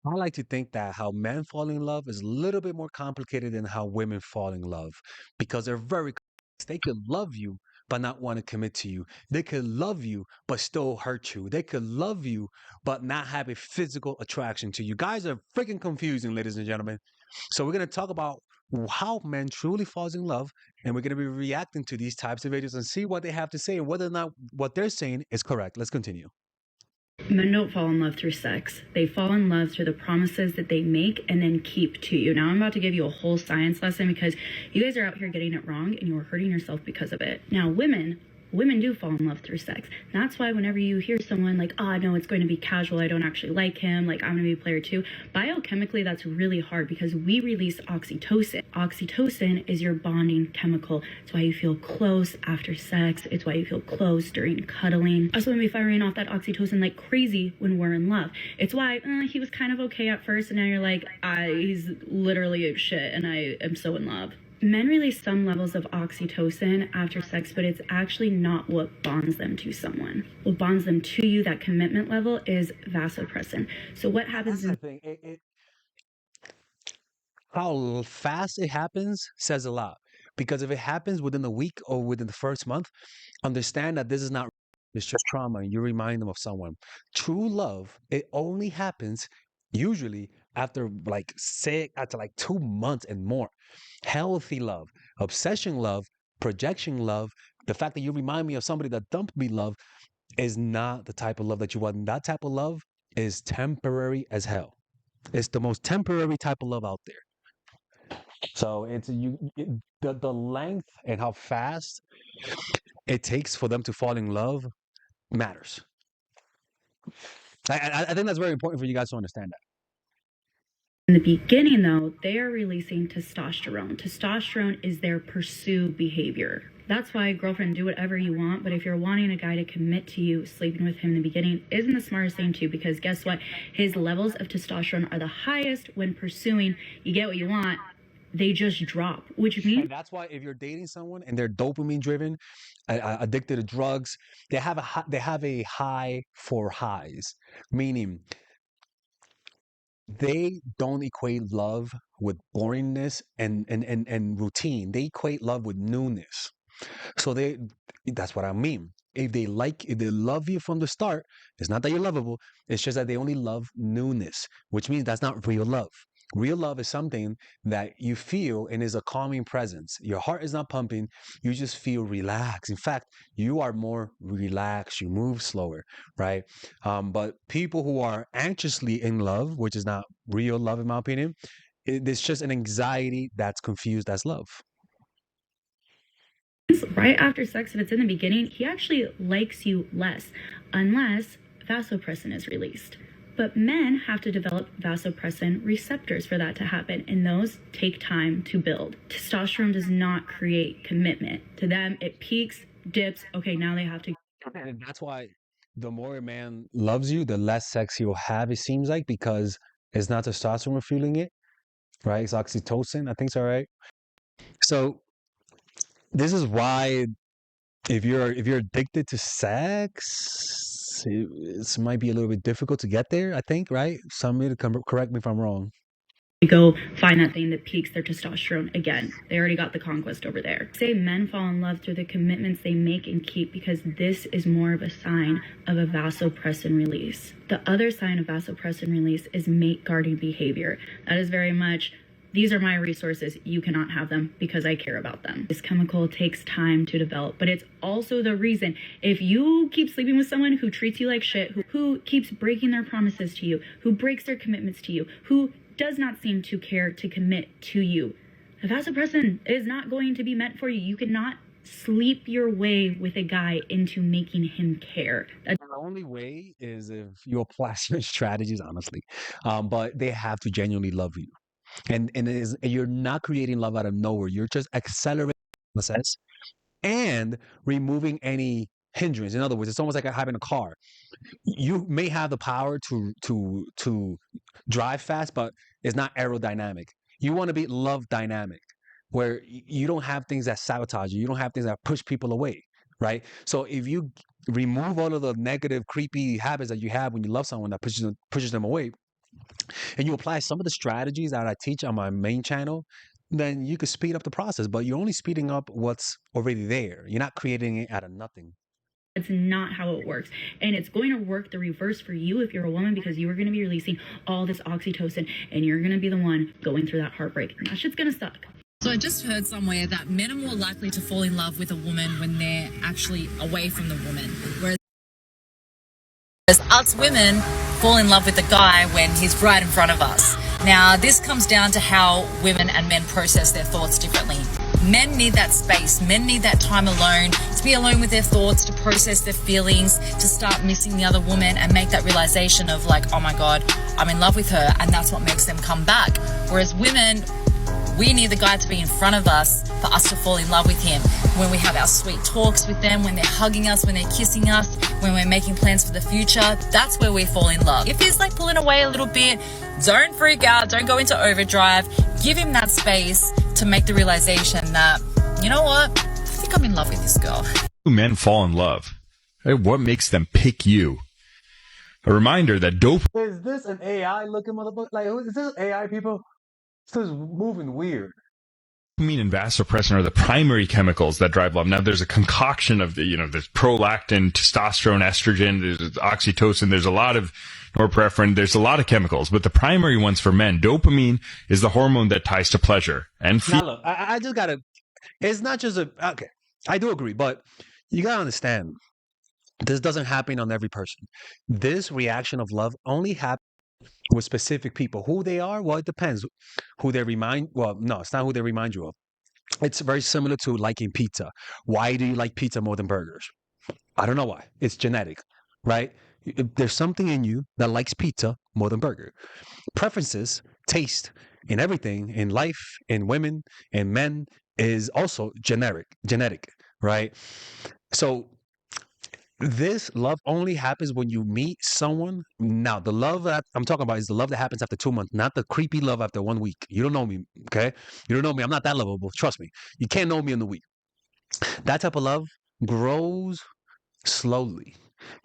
I like to think that how men fall in love is a little bit more complicated than how women fall in love because they're very complex. They could love you but not want to commit to you. They could love you but still hurt you. They could love you but not have a physical attraction to you. Guys are freaking confusing, ladies and gentlemen. So we're going to talk about how men truly falls in love, and we're going to be reacting to these types of videos and see what they have to say and whether or not what they're saying is correct. Let's continue. Men don't fall in love through sex. They fall in love through the promises that they make and then keep to you. Now, I'm about to give you a whole science lesson because you guys are out here getting it wrong and you're hurting yourself because of it. Now, women do fall in love through sex. That's why whenever you hear someone like, oh, no, it's going to be casual, I don't actually like him, like I'm going to be player two, biochemically, that's really hard because we release oxytocin. Oxytocin is your bonding chemical. It's why you feel close after sex. It's why you feel close during cuddling. Also, when we firing off that oxytocin like crazy when we're in love. It's why he was kind of okay at first, and now you're like, he's literally a shit, and I am so in love. Men release some levels of oxytocin after sex, but it's actually not what bonds them to someone. What bonds them to you, that commitment level, is vasopressin. So what happens That's in the thing. How fast it happens says a lot. Because if it happens within a week or within the first month, understand that this is not, it's just trauma and you remind them of someone. True love, it only happens usually after like say after like 2 months and more. Healthy love, obsession love, projection love, the fact that you remind me of somebody that dumped me love is not the type of love that you want. And that type of love is temporary as hell. It's the most temporary type of love out there. So the length and how fast it takes for them to fall in love matters. I think that's very important for you guys to understand that. in the beginning, though, they are releasing testosterone. Testosterone is their pursue behavior. That's why, girlfriend, do whatever you want. But if you're wanting a guy to commit to you, sleeping with him in the beginning isn't the smartest thing to, because guess what? His levels of testosterone are the highest when pursuing. You get what you want, they just drop, which means. And that's why if you're dating someone and they're dopamine driven, addicted to drugs, they have a high for highs, meaning they don't equate love with boringness and routine. They equate love with newness. So that's what I mean. If they love you from the start, it's not that you're lovable. It's just that they only love newness, which means that's not real love. Real love is something that you feel and is a calming presence. Your heart is not pumping. You just feel relaxed. In fact, you are more relaxed. You move slower, right? But people who are anxiously in love, which is not real love, in my opinion, it's just an anxiety that's confused as love. Right after sex, if it's in the beginning, he actually likes you less unless vasopressin is released. But men have to develop vasopressin receptors for that to happen, and those take time to build. Testosterone does not create commitment. To them, it peaks, dips. Okay, now they have to. And that's why the more a man loves you, the less sex he'll have, it seems like, because it's not testosterone fueling it, right? It's oxytocin. I think it's all right. So this is why if you're addicted to sex, it might be a little bit difficult to get there, I think, right? Somebody to correct me if I'm wrong. Go find that thing that peaks their testosterone again. They already got the conquest over there. Say men fall in love through the commitments they make and keep, because this is more of a sign of a vasopressin release. The other sign of vasopressin release is mate guarding behavior. That is very much, these are my resources, you cannot have them because I care about them. This chemical takes time to develop, but it's also the reason if you keep sleeping with someone who treats you like shit, who keeps breaking their promises to you, who breaks their commitments to you, who does not seem to care to commit to you, the vasopressin is not going to be meant for you. You cannot sleep your way with a guy into making him care. The only way is if you apply certain strategies, honestly. But they have to genuinely love you. And you're not creating love out of nowhere. You're just accelerating the process and removing any hindrance. In other words, it's almost like having a car. You may have the power to drive fast, but it's not aerodynamic. You want to be love dynamic, where you don't have things that sabotage you. You don't have things that push people away, right? So if you remove all of the negative, creepy habits that you have when you love someone that pushes them away, and you apply some of the strategies that I teach on my main channel, then you could speed up the process. But you're only speeding up what's already there. You're not creating it out of nothing. It's not how it works. And it's going to work the reverse for you if you're a woman, because you are going to be releasing all this oxytocin and you're going to be the one going through that heartbreak. And that shit's going to suck. So I just heard somewhere that men are more likely to fall in love with a woman when they're actually away from the woman. Whereas us women fall in love with the guy when he's right in front of us. Now, this comes down to how women and men process their thoughts differently. Men need that space. Men need that time alone, to be alone with their thoughts, to process their feelings, to start missing the other woman and make that realization of like, oh my God, I'm in love with her. And that's what makes them come back. Whereas women, we need the guy to be in front of us for us to fall in love with him. When we have our sweet talks with them, when they're hugging us, when they're kissing us, when we're making plans for the future, that's where we fall in love. If he's like pulling away a little bit, don't freak out, don't go into overdrive. Give him that space to make the realization that, you know what, I think I'm in love with this girl. Men fall in love. What makes them pick you? A reminder that dope. Is this an AI looking motherfucker? Like, is this AI, people? This is moving weird. Dopamine and vasopressin are the primary chemicals that drive love. Now, there's a concoction of there's prolactin, testosterone, estrogen, there's oxytocin, there's a lot of norepinephrine, there's a lot of chemicals, but the primary ones for men, dopamine is the hormone that ties to pleasure. And now, look, I just gotta, it's not just okay, I do agree, but you gotta understand, this doesn't happen on every person. This reaction of love only happens with specific people. Who they are, well, it depends. Who they remind, well, no, it's not who they remind you of. It's very similar to liking pizza. Why do you like pizza more than burgers? I don't know why. It's genetic, right? There's something in you that likes pizza more than burger. Preferences, taste, in everything, in life, in women, in men, is also genetic, right? So this love only happens when you meet someone. Now, the love that I'm talking about is the love that happens after 2 months, not the creepy love after 1 week. You don't know me, okay? You don't know me. I'm not that lovable. Trust me. You can't know me in the week. That type of love grows slowly.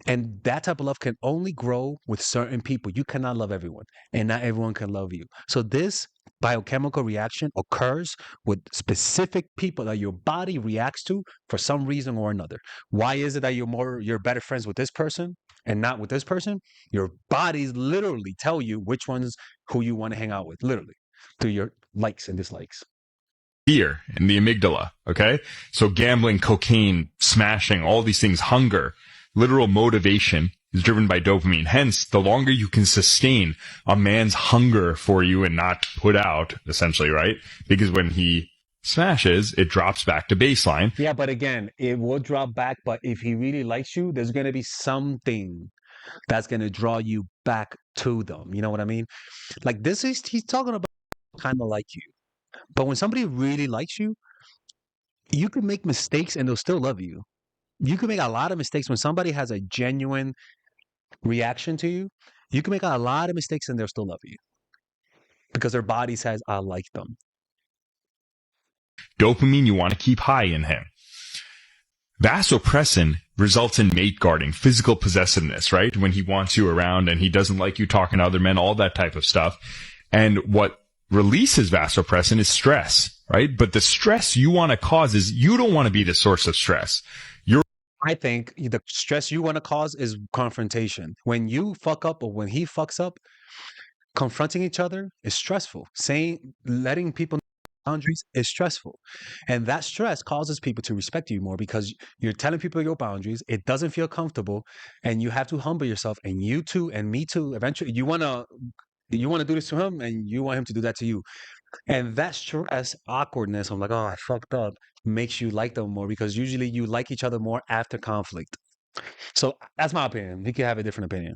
And that type of love can only grow with certain people. You cannot love everyone, and not everyone can love you. So this biochemical reaction occurs with specific people that your body reacts to for some reason or another. Why is it that you're better friends with this person and not with this person? Your bodies literally tell you which ones who you want to hang out with, literally, through your likes and dislikes. Fear in the amygdala, okay? So gambling, cocaine, smashing, all these things, hunger, literal motivation is driven by dopamine. Hence, the longer you can sustain a man's hunger for you and not put out, essentially, right? Because when he smashes, it drops back to baseline. Yeah, but again, it will drop back. But if he really likes you, there's going to be something that's going to draw you back to them. You know what I mean? Like he's talking about kind of like you. But when somebody really likes you, you can make mistakes and they'll still love you. You can make a lot of mistakes when somebody has a genuine reaction to you. You can make a lot of mistakes and they'll still love you because their body says, I like them. Dopamine you want to keep high in him. Vasopressin results in mate guarding, physical possessiveness, right? When he wants you around and he doesn't like you talking to other men, all that type of stuff. And what releases vasopressin is stress, right? But the stress you want to cause is you don't want to be the source of stress. I think the stress you want to cause is confrontation. When you fuck up or when he fucks up, confronting each other is stressful. Letting people know boundaries is stressful. And that stress causes people to respect you more because you're telling people your boundaries. It doesn't feel comfortable and you have to humble yourself. And you too, and me too, eventually you want to do this to him and you want him to do that to you. And that stress, awkwardness, I'm like, oh, I fucked up, makes you like them more because usually you like each other more after conflict. So that's my opinion. He could have a different opinion.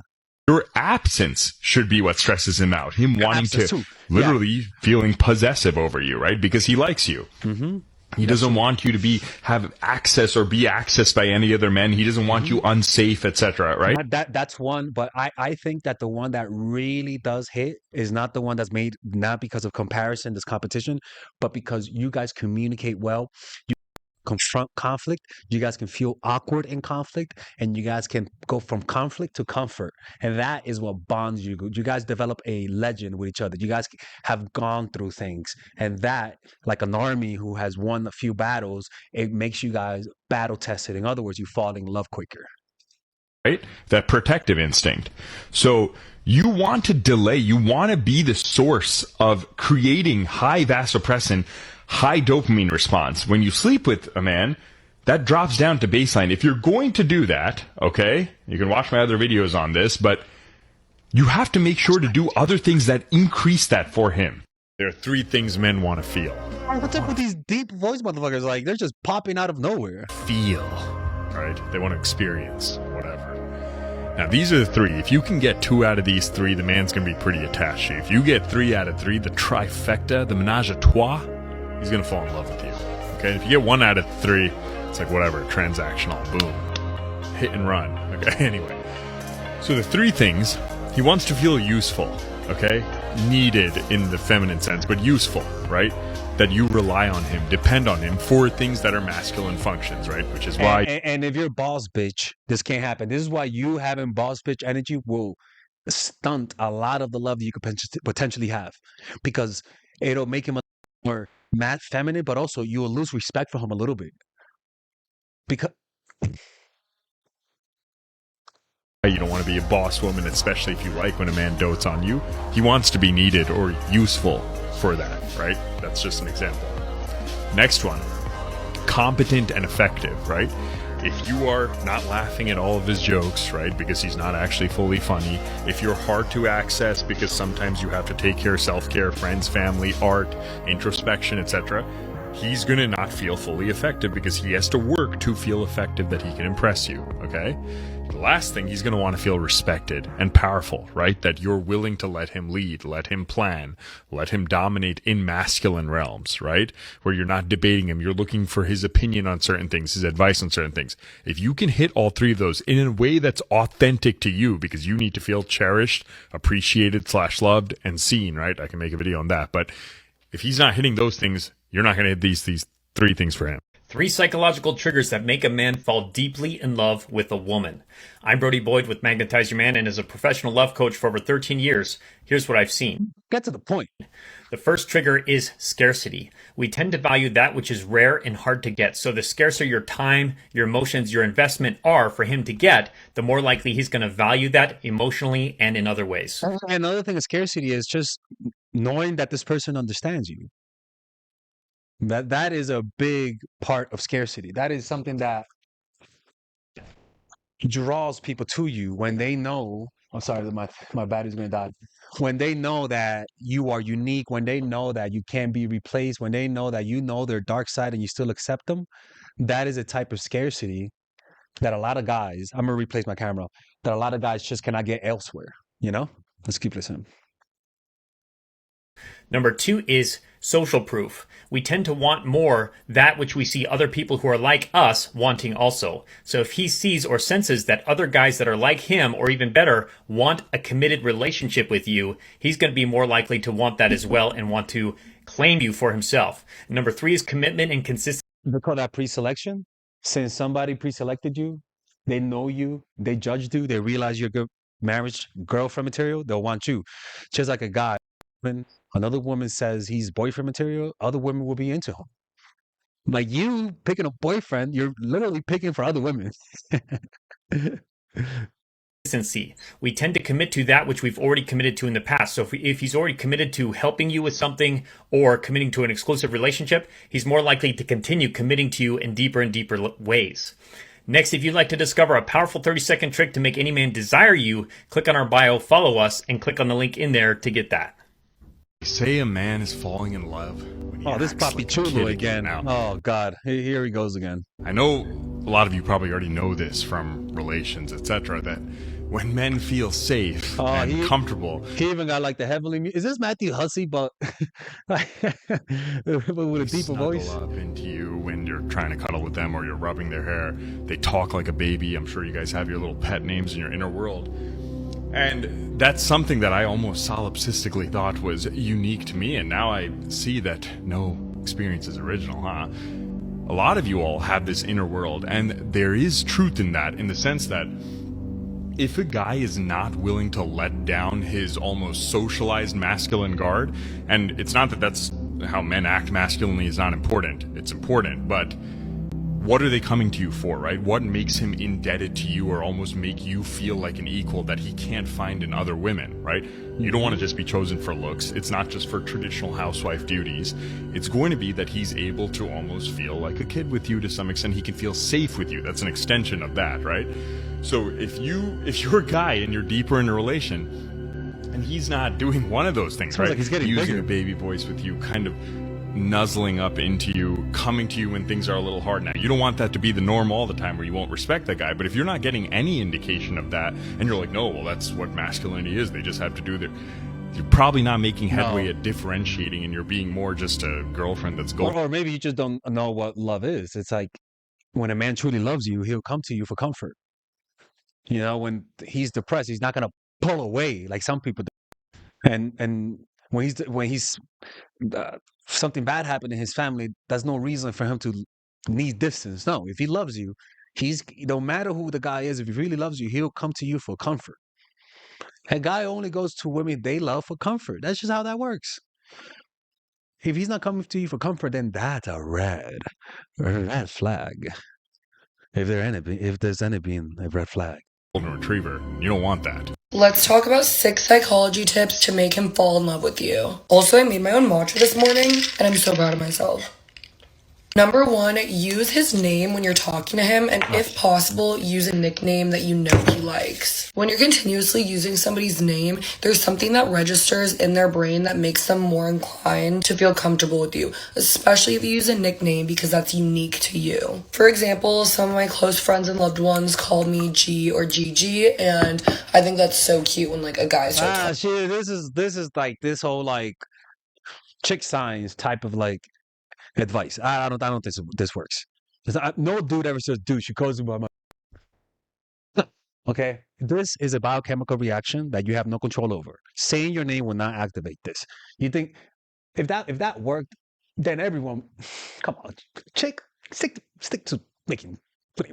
Your absence should be what stresses him out. Him wanting to literally feeling possessive over you, right? Because he likes you. Mm-hmm. He doesn't want you to have access or be accessed by any other men. He doesn't want you unsafe, etc. Right? That's one, but I think that the one that really does hit is not the one that's made not because of comparison, this competition, but because you guys communicate well. You confront conflict. You guys can feel awkward in conflict, and you guys can go from conflict to comfort. And that is what bonds you. You guys develop a legend with each other. You guys have gone through things. And that, like an army who has won a few battles, it makes you guys battle tested. In other words, you fall in love quicker. Right? That protective instinct. So you want to delay, you want to be the source of creating high vasopressin, high dopamine response. When you sleep with a man, that drops down to baseline. If you're going to do that, okay, you can watch my other videos on this, but you have to make sure to do other things that increase that for him. There are 3 things men want to feel. What's up with these deep voice motherfuckers? Like, they're just popping out of nowhere. Feel, right? They want to experience, whatever. Now, these are the 3. If you can get 2 out of these 3, the man's going to be pretty attached to you. If you get 3 out of 3, the trifecta, the menage a trois, he's going to fall in love with you. Okay? If you get 1 out of 3, it's like whatever, transactional, boom, hit and run. Okay? Anyway, so the 3 things, he wants to feel useful. Okay? Needed in the feminine sense, but useful, right? That you rely on him, depend on him for things that are masculine functions, right? Which is why. And if you're boss bitch, this can't happen. This is why you having boss bitch energy will stunt a lot of the love that you could potentially have, because it'll make him a more feminine, but also you will lose respect for him a little bit. Because you don't want to be a boss woman, especially if you like when a man dotes on you. He wants to be needed or useful for that, right? That's just an example. Next one, competent and effective, right? If you are not laughing at all of his jokes, right, because he's not actually fully funny, if you're hard to access because sometimes you have to take care of self-care, friends, family, art, introspection, etc., he's going to not feel fully effective because he has to work to feel effective that he can impress you, okay? The last thing, he's going to want to feel respected and powerful, right? That you're willing to let him lead, let him plan, let him dominate in masculine realms, right? Where you're not debating him, you're looking for his opinion on certain things, his advice on certain things. If you can hit all 3 of those in a way that's authentic to you, because you need to feel cherished, appreciated, /loved, and seen, right? I can make a video on that. But if he's not hitting those things, you're not going to hit these 3 things for him. 3 psychological triggers that make a man fall deeply in love with a woman. I'm Brody Boyd with Magnetize Your Man, and as a professional love coach for over 13 years, here's what I've seen. get to the point. The first trigger is scarcity. We tend to value that which is rare and hard to get. So the scarcer your time, your emotions, your investment are for him to get, the more likely he's going to value that emotionally and in other ways. Another thing of scarcity is just knowing that this person understands you. That is a big part of scarcity. That is something that draws people to you when they know. I'm sorry, my battery's going to die. When they know that you are unique, when they know that you can't be replaced, when they know that you know their dark side and you still accept them, that is a type of scarcity that a lot of guys, I'm going to replace my camera, that a lot of guys just cannot get elsewhere, you know? Let's keep listening. Number 2 is social proof. We tend to want more that which we see other people who are like us wanting also. So if he sees or senses that other guys that are like him, or even better, want a committed relationship with you, he's going to be more likely to want that as well and want to claim you for himself. Number 3 is commitment and consistency. They call that pre-selection. Since somebody pre-selected you, they know you, they judged you, they realize you're good marriage girlfriend material, they'll want you. Just like a guy. When another woman says he's boyfriend material, other women will be into him. Like you picking a boyfriend, you're literally picking for other women. Consistency. We tend to commit to that which we've already committed to in the past. So if he's already committed to helping you with something or committing to an exclusive relationship, he's more likely to continue committing to you in deeper and deeper ways. Next, if you'd like to discover a powerful 30-second trick to make any man desire you, click on our bio, follow us, and click on the link in there to get that. Say a man is falling in love. Oh, this Papi Chulo again. Now, oh, God. Here he goes again. I know a lot of you probably already know this from relations, etc., that when men feel safe and comfortable. He even got like the heavenly music. Is this Matthew Hussey, but with a deeper voice? Snuggle up into you when you're trying to cuddle with them or you're rubbing their hair. They talk like a baby. I'm sure you guys have your little pet names in your inner world. And that's something that I almost solipsistically thought was unique to me, and now I see that no experience is original, huh? a lot of you all have this inner world, and there is truth in that, in the sense that if a guy is not willing to let down his almost socialized masculine guard, and it's not that that's how men act masculinely is not important, it's important, but what are they coming to you for, right? What makes him indebted to you or almost make you feel like an equal that he can't find in other women, right? You don't want to just be chosen for looks. It's not just for traditional housewife duties. It's going to be that he's able to almost feel like a kid with you to some extent. He can feel safe with you. That's an extension of that, right? So if you're a guy and you're deeper in a relation and he's not doing one of those things, Sounds right? like he's getting using bigger. a baby voice with you, kind of nuzzling up into you, coming to you when things are a little hard. Now, you don't want that to be the norm all the time where you won't respect that guy, but if you're not getting any indication of that and you're like, no, well, that's what masculinity is, they just have to do their, you're probably not making headway No. at differentiating, and you're being more just a girlfriend that's Or, gold. or maybe you just don't know what love is. It's like when a man truly loves you, he'll come to you for comfort. You know, when he's depressed, he's not gonna pull away like some people do. And when he's something bad happened in his family, there's no reason for him to need distance. No, if he loves you, he's no matter who the guy is, if he really loves you, he'll come to you for comfort. A guy only goes to women they love for comfort. That's just how that works. If he's not coming to you for comfort, then that's a red flag. If there's any being a red flag. Golden retriever. You don't want that. Let's talk about 6 psychology tips to make him fall in love with you. Also, I made my own matcha this morning, and I'm so proud of myself. Number 1, use his name when you're talking to him, and if possible, use a nickname that you know he likes. When you're continuously using somebody's name, there's something that registers in their brain that makes them more inclined to feel comfortable with you, especially if you use a nickname because that's unique to you. For example, some of my close friends and loved ones called me G or GG, and I think that's so cute when like a guy starts Shit, this is like this whole like chick signs type of like advice. I don't think this works. No dude ever says, dude, she calls me by my. Okay, this is a biochemical reaction that you have no control over. Saying your name will not activate this. You think if that worked, then everyone, come on, chick, stick to putting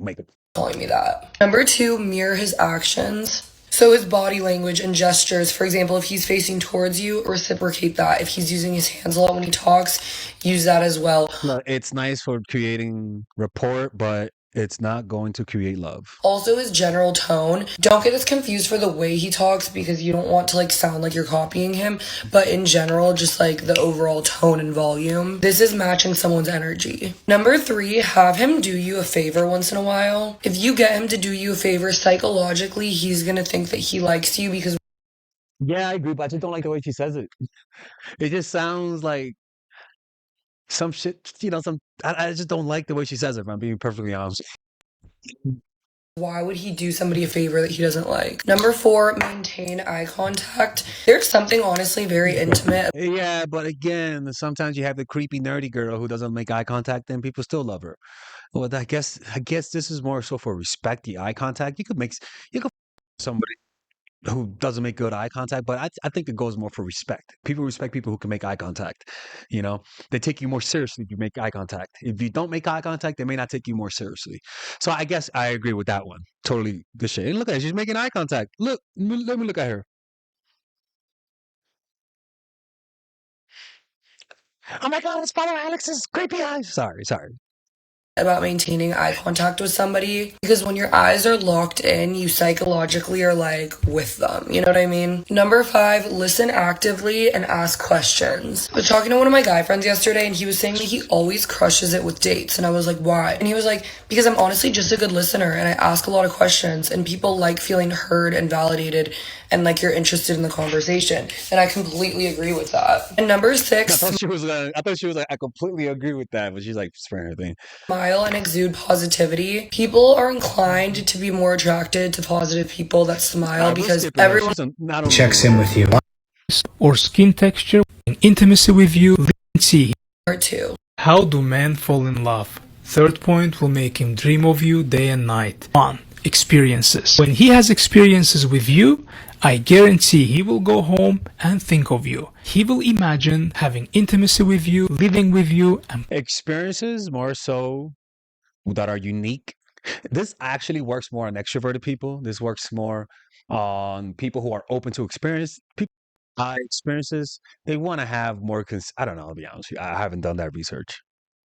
makeup. calling me that. Number 2, mirror his actions. So his body language and gestures, for example, if he's facing towards you, reciprocate that. If he's using his hands a lot when he talks, use that as well. Look, it's nice for creating rapport, but it's not going to create love. Also his general tone. Don't get us confused for the way he talks because you don't want to like sound like you're copying him, but in general, just like the overall tone and volume. This is matching someone's energy. Number 3, have him do you a favor once in a while. If you get him to do you a favor, psychologically, he's gonna think that he likes you because Yeah, I agree, but I just don't like the way she says it. It just sounds like some shit, I just don't like the way she says it, if I'm being perfectly honest. why would he do somebody a favor that he doesn't like? Number 4, maintain eye contact. There's something honestly very intimate Yeah, but again, sometimes you have the creepy nerdy girl who doesn't make eye contact and people still love her. Well, I guess this is more so for respect, the eye contact. You could somebody who doesn't make good eye contact, but I think it goes more for respect. People respect people who can make eye contact. They take you more seriously if you make eye contact. If you don't make eye contact, they may not take you more seriously. So I guess I agree with that one. Totally good shit. And look at her, she's making eye contact. Look, let me look at her. Oh my God, it's Father Alex's creepy eyes. Sorry. about maintaining eye contact with somebody because when your eyes are locked in, you psychologically are like with them. You know what I mean? Number 5, listen actively and ask questions. I was talking to one of my guy friends yesterday and he was saying that he always crushes it with dates. And I was like, why? And he was like, because I'm honestly just a good listener and I ask a lot of questions and people like feeling heard and validated and like you're interested in the conversation. And I completely agree with that. And number 6, I thought she was like, I completely agree with that, but she's like spraying her thing. smile and exude positivity. People are inclined to be more attracted to positive people that smile because everyone checks in with you. Or skin texture and intimacy with you. See are too. how do men fall in love. Third point will make him dream of you day and night. 1. Experiences. When he has experiences with you, I guarantee he will go home and think of you. He will imagine having intimacy with you, living with you, and Experiences more so that are unique. This actually works more on extroverted people. This works more on people who are open to experience. People experiences, they want to have more. I don't know. To be honest, with you. I haven't done that research.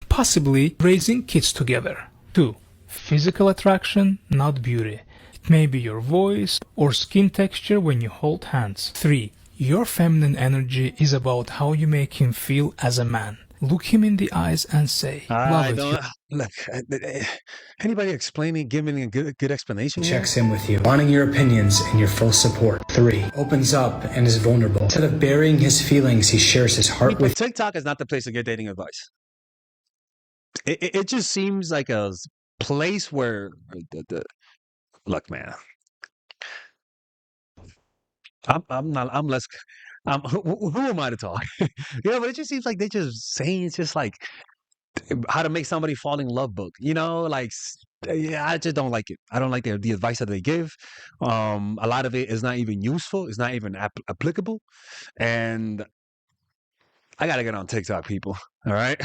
possibly raising kids together. 2. Physical attraction, not beauty. It may be your voice or skin texture when you hold hands. 3. Your feminine energy is about how you make him feel as a man. Look him in the eyes and say, I love it. don't look. Anybody explaining? Give me a good explanation. Here? Checks in with you, wanting your opinions and your full support. 3. Opens up and is vulnerable. Instead of burying his feelings, he shares his heart with TikTok is not the place to get dating advice. It just seems like a place where look, man. I'm not. I'm less. Who am I to talk? But it just seems like they just saying it's just like how to make somebody fall in love book. Yeah, I just don't like it. I don't like the advice that they give. A lot of it is not even useful. It's not even applicable. And I gotta get on TikTok, people. All right.